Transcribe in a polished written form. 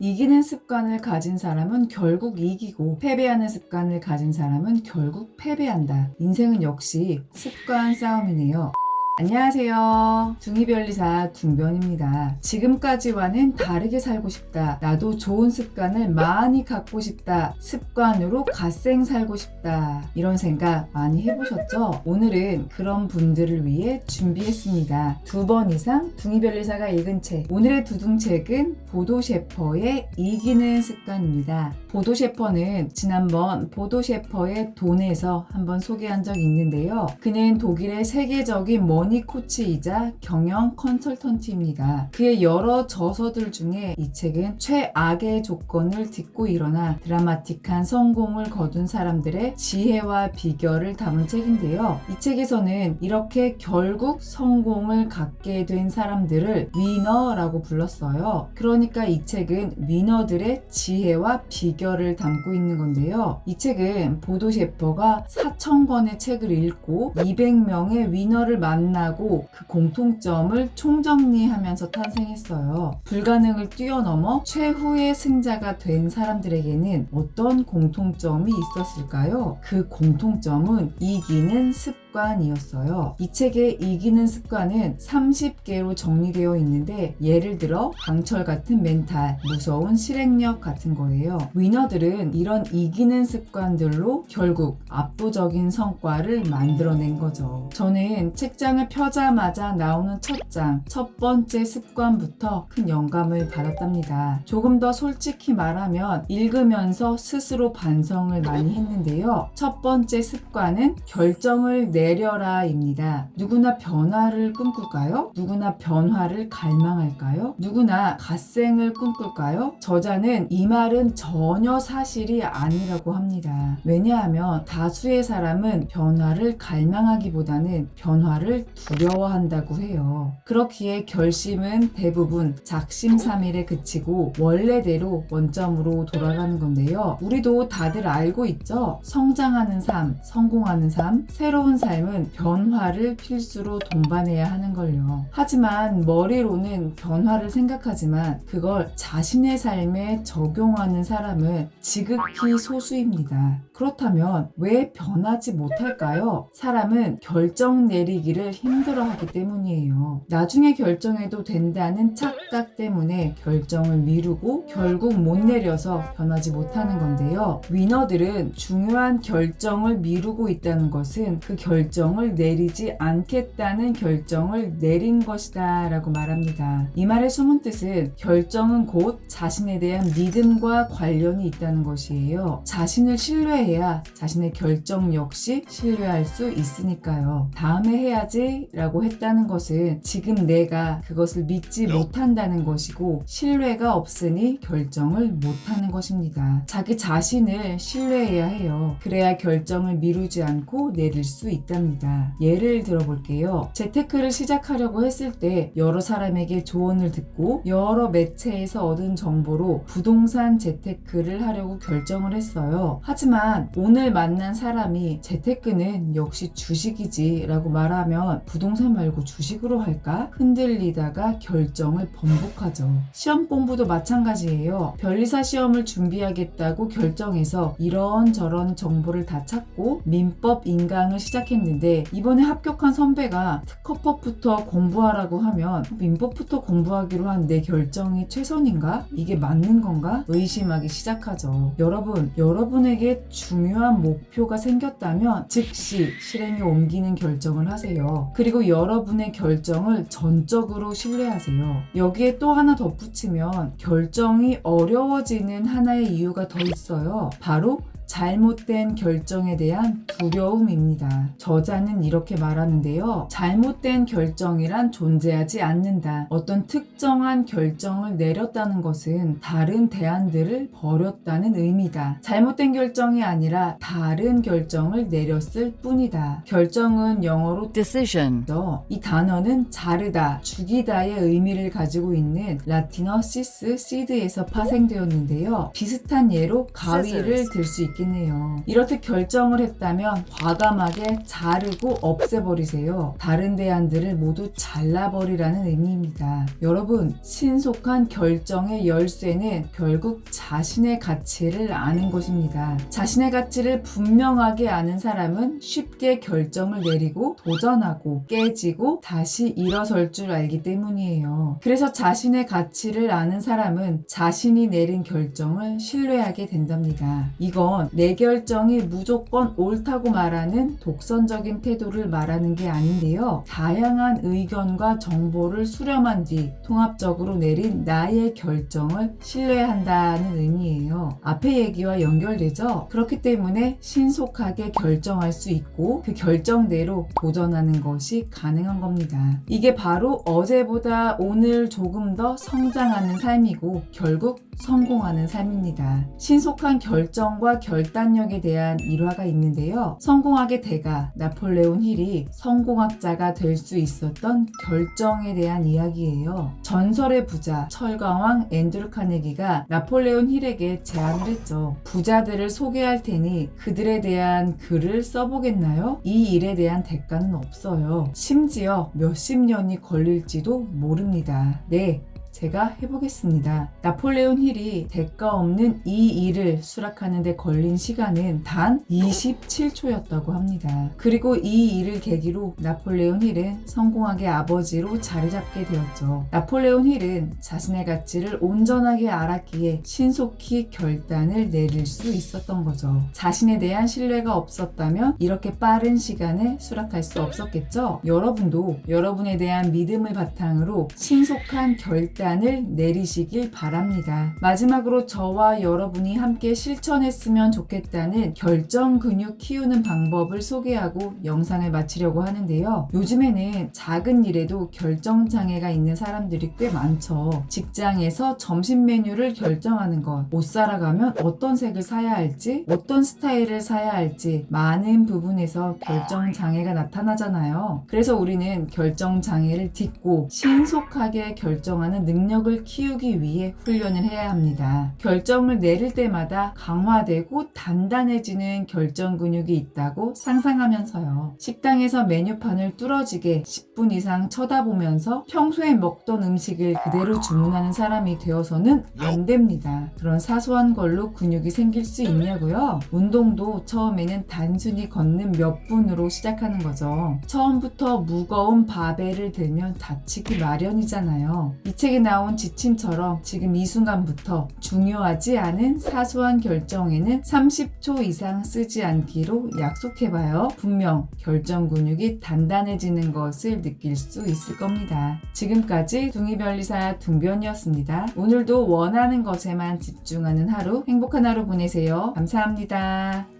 이기는 습관을 가진 사람은 결국 이기고 패배하는 습관을 가진 사람은 결국 패배한다. 인생은 역시 습관 싸움이네요. 안녕하세요. 둥이별리사 둥변입니다. 지금까지와는 다르게 살고 싶다. 나도 좋은 습관을 많이 갖고 싶다. 습관으로 갓생 살고 싶다. 이런 생각 많이 해보셨죠? 오늘은 그런 분들을 위해 준비했습니다. 2번 이상 둥이별리사가 읽은 책. 오늘의 두둥책은 보도 셰퍼의 이기는 습관입니다. 보도 셰퍼는 지난번 보도 셰퍼의 돈에서 한번 소개한 적이 있는데요. 그는 독일의 세계적인 머니 코치이자 경영 컨설턴트입니다. 그의 여러 저서들 중에 이 책은 최악의 조건을 딛고 일어나 드라마틱한 성공을 거둔 사람들의 지혜와 비결을 담은 책인데요. 이 책에서는 이렇게 결국 성공을 갖게 된 사람들을 위너라고 불렀어요. 그러니까 이 책은 위너들의 지혜와 비결을 담고 있는 건데요. 이 책은 보도 셰퍼가 4,000권의 책을 읽고 200명의 위너를 만나고 그 공통점을 총정리하면서 탄생했어요. 불가능을 뛰어넘어 최후의 승자가 된 사람들에게는 어떤 공통점이 있었을까요? 그 공통점은 이기는 습관이었어요. 이 책의 이기는 습관은 30개로 정리되어 있는데 예를 들어 강철 같은 멘탈, 무서운 실행력 같은 거예요. 위너들은 이런 이기는 습관들로 결국 압도적인 성과를 만들어낸 거죠. 저는 책장을 펴자마자 나오는 첫 장, 첫 번째 습관부터 큰 영감을 받았답니다. 조금 더 솔직히 말하면 읽으면서 스스로 반성을 많이 했는데요. 첫 번째 습관은 결정을 내려라입니다. 누구나 변화를 꿈꿀까요? 누구나 변화를 갈망할까요? 누구나 갓생을 꿈꿀까요? 저자는 이 말은 전혀 사실이 아니라고 합니다. 왜냐하면 다수의 사람은 변화를 갈망하기보다는 변화를 두려워한다고 해요. 그렇기에 결심은 대부분 작심삼일에 그치고 원래대로 원점으로 돌아가는 건데요. 우리도 다들 알고 있죠? 성장하는 삶, 성공하는 삶, 새로운 삶은 변화를 필수로 동반해야 하는 걸요. 하지만 머리로는 변화를 생각하지만 그걸 자신의 삶에 적용하는 사람은 지극히 소수입니다. 그렇다면 왜 변하지 못할까요? 사람은 결정 내리기를 힘들어하기 때문이에요. 나중에 결정해도 된다는 착각 때문에 결정을 미루고 결국 못 내려서 변하지 못하는 건데요. 위너들은 중요한 결정을 미루고 있다는 것은 그 결정을 내리지 않겠다는 결정을 내린 것이다 라고 말합니다. 이 말의 숨은 뜻은 결정은 곧 자신에 대한 믿음과 관련이 있다는 것이에요. 자신을 신뢰해야 자신의 결정 역시 신뢰할 수 있으니까요. 다음에 해야지 라고 했다는 것은 지금 내가 그것을 믿지 못한다는 것이고 신뢰가 없으니 결정을 못하는 것입니다. 자기 자신을 신뢰해야 해요. 그래야 결정을 미루지 않고 내릴 수 있답니다. 예를 들어볼게요. 재테크를 시작하려고 했을 때 여러 사람에게 조언을 듣고 여러 매체에서 얻은 정보로 부동산 재테크를 하려고 결정을 했어요. 하지만 오늘 만난 사람이 재테크는 역시 주식이지 라고 말하면 부동산 말고 주식으로 할까? 흔들리다가 결정을 번복하죠. 시험 공부도 마찬가지예요. 변리사 시험을 준비하겠다고 결정해서 이런저런 정보를 다 찾고 민법 인강을 시작했는데 이번에 합격한 선배가 특허법부터 공부하라고 하면 민법부터 공부하기로 한 내 결정이 최선인가? 이게 맞는 건가? 의심하기 시작하죠. 여러분에게 중요한 목표가 생겼다면 즉시 실행에 옮기는 결정을 하세요. 그리고 여러분의 결정을 전적으로 신뢰하세요. 여기에 또 하나 덧붙이면 결정이 어려워지는 하나의 이유가 더 있어요. 바로 잘못된 결정에 대한 두려움입니다. 저자는 이렇게 말하는데요. 잘못된 결정이란 존재하지 않는다. 어떤 특정한 결정을 내렸다는 것은 다른 대안들을 버렸다는 의미다. 잘못된 결정이 아니라 다른 결정을 내렸을 뿐이다. 결정은 영어로 decision. 이 단어는 자르다, 죽이다의 의미를 가지고 있는 라틴어 시스, 시드에서 파생되었는데요. 비슷한 예로 가위를 들 수 있게 있겠네요. 이렇듯 결정을 했다면 과감하게 자르고 없애버리세요. 다른 대안들을 모두 잘라버리라는 의미입니다. 여러분, 신속한 결정의 열쇠는 결국 자신의 가치를 아는 것입니다. 자신의 가치를 분명하게 아는 사람은 쉽게 결정을 내리고 도전하고 깨지고 다시 일어설 줄 알기 때문이에요. 그래서 자신의 가치를 아는 사람은 자신이 내린 결정을 신뢰하게 된답니다. 이건 내 결정이 무조건 옳다고 말하는 독선적인 태도를 말하는 게 아닌데요. 다양한 의견과 정보를 수렴한 뒤 통합적으로 내린 나의 결정을 신뢰한다는 의미예요. 앞의 얘기와 연결되죠? 그렇기 때문에 신속하게 결정할 수 있고 그 결정대로 도전하는 것이 가능한 겁니다. 이게 바로 어제보다 오늘 조금 더 성장하는 삶이고 결국 성공하는 삶입니다. 신속한 결정과 결단력에 대한 일화가 있는데요. 성공학의 대가 나폴레온 힐이 성공학자가 될 수 있었던 결정에 대한 이야기예요. 전설의 부자 철강왕 앤드류 카네기가 나폴레온 힐에게 제안을 했죠. 부자들을 소개할 테니 그들에 대한 글을 써보겠나요? 이 일에 대한 대가는 없어요. 심지어 몇십 년이 걸릴지도 모릅니다. 네, 제가 해보겠습니다. 나폴레온 힐이 대가 없는 이 일을 수락하는 데 걸린 시간은 단 27초였다고 합니다. 그리고 이 일을 계기로 나폴레온 힐은 성공학의 아버지로 자리 잡게 되었죠. 나폴레온 힐은 자신의 가치를 온전하게 알았기에 신속히 결단을 내릴 수 있었던 거죠. 자신에 대한 신뢰가 없었다면 이렇게 빠른 시간에 수락할 수 없었겠죠? 여러분도 여러분에 대한 믿음을 바탕으로 신속한 결단을 내리시길 바랍니다. 마지막으로 저와 여러분이 함께 실천했으면 좋겠다는 결정 근육 키우는 방법을 소개하고 영상을 마치려고 하는데요. 요즘에는 작은 일에도 결정 장애가 있는 사람들이 꽤 많죠. 직장에서 점심 메뉴를 결정하는 것, 옷 사러 가면 어떤 색을 사야 할지, 어떤 스타일을 사야 할지 많은 부분에서 결정 장애가 나타나잖아요. 그래서 우리는 결정 장애를 딛고 신속하게 결정하는 능력을 키우기 위해 훈련을 해야 합니다. 결정을 내릴 때마다 강화되고 단단해지는 결정 근육이 있다고 상상하면서요. 식당에서 메뉴판을 뚫어지게 10분 이상 쳐다보면서 평소에 먹던 음식을 그대로 주문하는 사람이 되어서는 안 됩니다. 그런 사소한 걸로 근육이 생길 수 있냐고요? 운동도 처음에는 단순히 걷는 몇 분으로 시작하는 거죠. 처음부터 무거운 바벨을 들면 다치기 마련이잖아요. 이 책에 나온 지침처럼 지금 이 순간부터 중요하지 않은 사소한 결정에는 30초 이상 쓰지 않기로 약속해봐요. 분명 결정 근육이 단단해지는 것을 느낄 수 있을 겁니다. 지금까지 둥이별리사 둥변이었습니다. 오늘도 원하는 것에만 집중하는 하루, 행복한 하루 보내세요. 감사합니다.